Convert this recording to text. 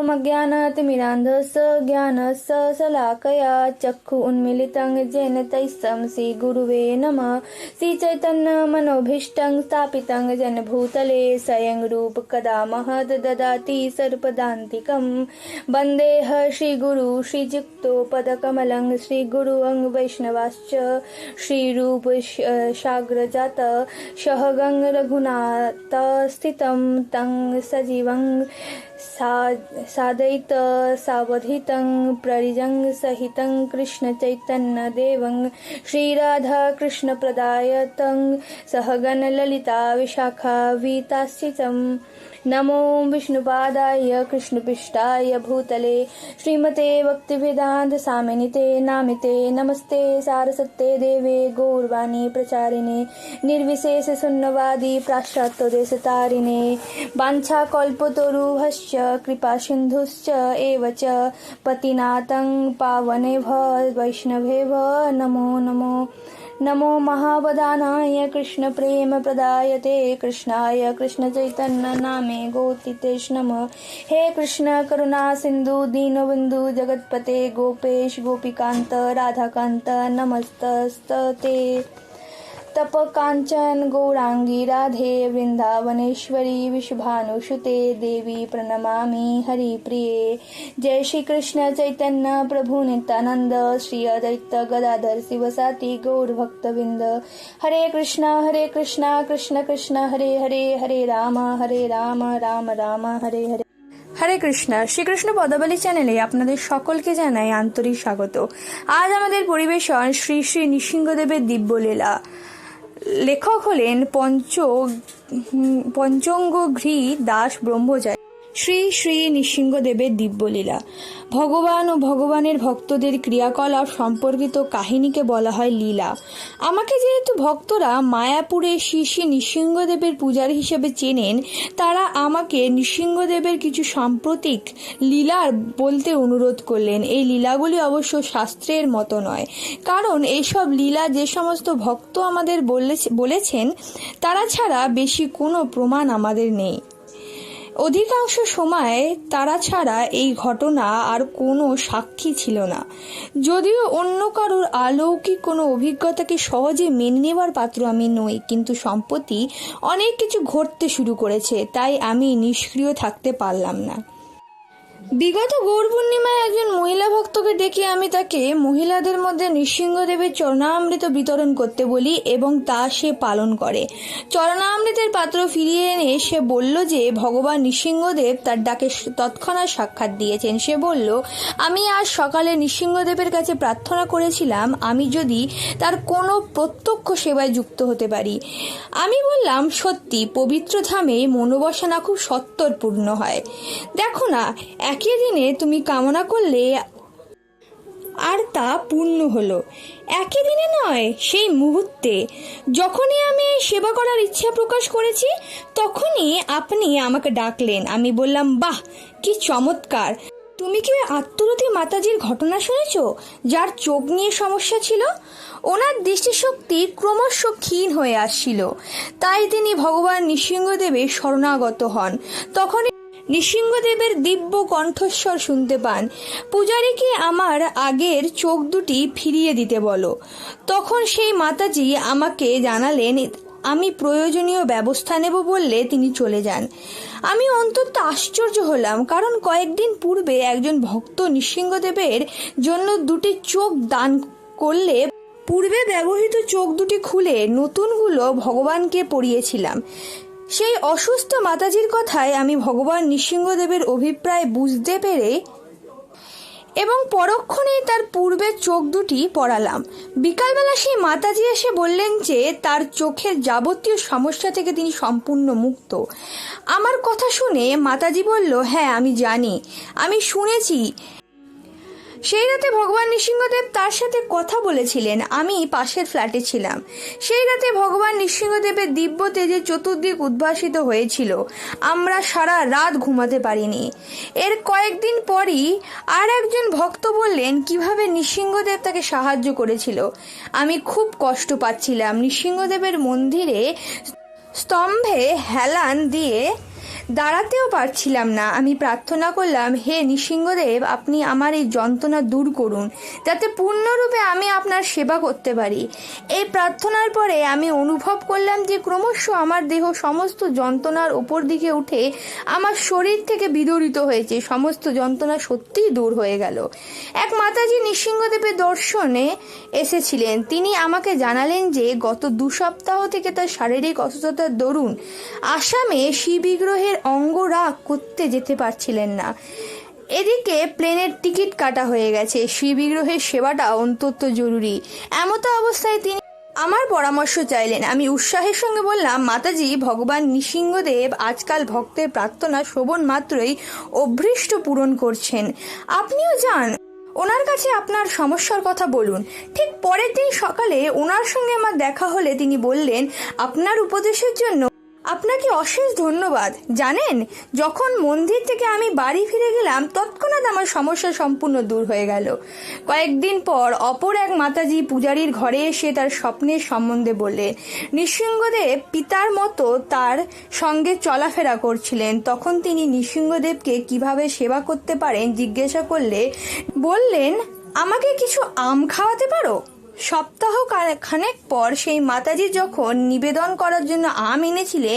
अज्ञानतिमिरान्धस्य ज्ञानस्य शलाकया चक्षु उन्मीलितं येन तस्मै श्रीगुरुवे नमः। श्रीचैतन्यमनोभीष्टं स्थापितं येन भूतले स्वयं रूप कदा महद् ददाति सर्वदान्तिकं। वन्देऽहं श्रीगुरु श्रीयुक्तपदकमलं श्रीगुरुं वैष्णवांश्च श्रीरूप साग्रजात सहगं रघुनाथ स्थितं तं सजीवं सादयित सावधितं प्ररिजं सहितं कृष्ण चैतन्य देवं श्रीराधाकृष्णप्रदायतं सहगण ललिता विशाखा विताश्चितं। नमो विष्णुपादाय कृष्णपृष्ठाय भूतले श्रीमते भक्तिवेदांत स्वामिनिते नामिते नमस्ते सारस्वते देवे गौरवाणी प्रचारिणे निर्विशेष शून्यवादी पाश्चात्यदेशतारिणे वाञ्छाकल्पतरुभ्यश्च कृपा सिन्धुश्च एव च पतिनाथं पावनेभ्यो वैष्णवेभ्यो नमो नमो। नमो महावदानाय कृष्ण प्रेम प्रदायते कृष्णाय कृष्ण चैतन्य नामे गोतिते नमः। हे कृष्ण करुणा सिंधु दीनबंधु जगतपते गोपेश गोपीकांत राधाकांत नमस्तस्ते। तप कांचन गौरांगी राधे वृंदावनेश्वरी विश्वभानुसुते देवी प्रणमामि हरिप्रिये। जय श्री कृष्ण चैतन्य प्रभु नित्यानंद श्री अद्वैत गदाधर शिवसाती गौर भक्तवृंद। हरे कृष्णा कृष्ण कृष्ण हरे हरे हरे राम राम राम हरे हरे। हरे कृष्ण। শ্রীকৃষ্ণ পদাবলী চ্যানেলে আপনাদের সকলকে জানাই আন্তরিক স্বাগত। আজ আমাদের পরিবেশন শ্রী শ্রী নৃসিংহদেবের দিব্যলীলা। লেখক হলেন পঞ্চঙ্গঘ্রি দাস ব্রহ্মচারী। শ্রী শ্রী নৃসিংহদেবের দিব্যলীলা ভগবান ও ভগবানের ভক্তদের ক্রিয়াকলাপ সম্পর্কিত কাহিনীকে বলা হয় লীলা। আমাকে যেহেতু ভক্তরা মায়াপুরে শ্রী শ্রী নৃসিংহদেবের পূজারী হিসেবে চেনেন, তারা আমাকে নৃসিংহদেবের কিছু সাম্প্রতিক লীলার বলতে অনুরোধ করলেন। এই লীলাগুলি অবশ্য শাস্ত্রের মতো নয়, কারণ এইসব লীলা যে সমস্ত ভক্ত আমাদের বলেছেন তারা ছাড়া বেশি কোনো প্রমাণ আমাদের নেই। অধিকাংশ সময় তারা ছাড়া এই ঘটনা আর কোনো সাক্ষী ছিল না। যদিও অন্য কারোর অলৌকিক কোনো অভিজ্ঞতাকে সহজে মেনে নেওয়ার পাত্র আমি নই, কিন্তু সম্প্রতি অনেক কিছু ঘটতে শুরু করেছে, তাই আমি নিষ্ক্রিয় থাকতে পারলাম না। বিগত গৌর পূর্ণিমায় একজন মহিলা ভক্তকে ডেকে আমি তাকে মহিলাদের মধ্যে নৃসিংহদেবের চরণামৃত বিতরণ করতে বলি এবং তা সে পালন করে। চরণামৃতের পাত্র ফিরিয়ে এনে সে বলল যে ভগবান নৃসিংহদেব তার ডাকে তৎক্ষণাৎ সাক্ষাৎ দিয়েছেন। সে বলল, আমি আজ সকালে নৃসিংহদেবের কাছে প্রার্থনা করেছিলাম আমি যদি তার কোনো প্রত্যক্ষ সেবায় যুক্ত হতে পারি। আমি বললাম, সত্যি পবিত্র ধামে মনোবাসনা খুব সত্বরপূর্ণ হয়। দেখো না, একই দিনে তুমি কামনা করলে আর তা পূর্ণ হলো। একই দিনে নয়, সেই মুহূর্তে যখনই আমি সেবা করার ইচ্ছা প্রকাশ করেছি তখনই আপনি আমাকে ডাকলেন। আমি বললাম, বাহ, কি চমৎকার! তুমি কি আত্মরথী মাতাজির ঘটনা শুনেছ, যার চোখ নিয়ে সমস্যা ছিল? ওনার দৃষ্টিশক্তি ক্রমশ ক্ষীণ হয়ে আসছিল, তাই তিনি ভগবান নৃসিংহদেবের শরণাগত হন। তখন নৃসিংহদেবের দিব্য কণ্ঠস্বর শুনতে পান, পূজারীকে আমার আগের চোখ দুটি ফিরিয়ে দিতে বলো। তখন সেই মাতাজি আমাকে জানালেন আমি প্রয়োজনীয় ব্যবস্থা নেব বললে তিনি চলে যান। আমি অন্তত আশ্চর্য হলাম, কারণ কয়েকদিন পূর্বে একজন ভক্ত নৃসিংহদেবের জন্য দুটি চোখ দান করলে পূর্বে ব্যবহৃত চোখ দুটি খুলে নতুনগুলো ভগবানকে পরিয়েছিলাম। সেই অসুস্থ মাতাজির কথায় আমি ভগবান নৃসিংহদেবের অভিপ্রায় বুঝতে পেরে এবং পরক্ষণেই তার পূর্বের চোখ দুটি পরালাম। বিকালবেলা সেই মাতাজি এসে বললেন যে তার চোখের যাবতীয় সমস্যা থেকে তিনি সম্পূর্ণ মুক্ত। আমার কথা শুনে মাতাজি বলল, হ্যাঁ আমি জানি, আমি শুনেছি। সেই রাতে ভগবান নৃসিংহদেব তার সাথে কথা বলেছিলেন। আমি পাশের ফ্ল্যাটে ছিলাম। সেই রাতে ভগবান নৃসিংহদেবের দিব্য তেজে চতুর্দিক উদ্ভাসিত হয়েছিল। আমরা সারা রাত ঘুমাতে পারিনি। এর কয়েকদিন পরই আর একজন ভক্ত বললেন কিভাবে নৃসিংহদেব তাকে সাহায্য করেছিল। আমি খুব কষ্ট পাচ্ছিলাম। নৃসিংহদেবের মন্দিরে স্তম্ভে হেলান দিয়ে দাঁড়াতেও পারছিলাম না। আমি প্রার্থনা করলাম, হে নৃসিংহদেব, আপনি আমার এই যন্ত্রণা দূর করুন, যাতে পূর্ণরূপে আমি আপনার সেবা করতে পারি। এই প্রার্থনার পরে আমি অনুভব করলাম যে ক্রমশ আমার দেহ সমস্ত যন্ত্রণার ওপর দিকে উঠে আমার শরীর থেকে বিদরিত হয়েছে। সমস্ত যন্ত্রণা সত্যিই দূর হয়ে গেল। এক মাতাজি নৃসিংহদেবের দর্শনে এসেছিলেন। তিনি আমাকে জানালেন যে গত 2 সপ্তাহ থেকে তার শারীরিক অসুস্থতার দরুন আসামে শিববিগ্রহের অঙ্গরাগ করতে যেতে পারছিলেন না। এদিকে প্লেনের টিকিট কাটা হয়ে গেছে। শিববিগ্রহের সেবাটা অত্যন্ত জরুরি। এমতো অবস্থায় তিনি আমার পরামর্শ চাইলেন। আমি উৎসাহের সঙ্গে বললাম, মাতাজি, ভগবান নৃসিংহদেব আজকাল ভক্তের প্রার্থনা শ্রবণ মাত্রই অভীষ্ট পূরণ করছেন। আপনিও যান, ওনার কাছে আপনার সমস্যার কথা বলুন। ঠিক পরের দিন সকালে ওনার সঙ্গে আমার দেখা হলে তিনি বললেন, আপনার উপদেশের জন্য আপনাকে অশেষ ধন্যবাদ। জানেন, যখন মন্দির থেকে আমি বাড়ি ফিরে গেলাম তৎক্ষণাৎ আমার সমস্যা সম্পূর্ণ দূর হয়ে গেল। কয়েকদিন পর অপর এক মাতাজি পূজারীর ঘরে এসে তার স্বপ্নের সম্বন্ধে বললেন। নৃসিংহদেব পিতার মতো তার সঙ্গে চলাফেরা করছিলেন। তখন তিনি নৃসিংহদেবকে কিভাবে সেবা করতে পারেন জিজ্ঞাসা করলে বললেন, আমাকে কিছু আম খাওয়াতে পারো? সপ্তাহ খানেক পর সেই মাতাজি যখন নিবেদন করার জন্য আম এনেছিলেন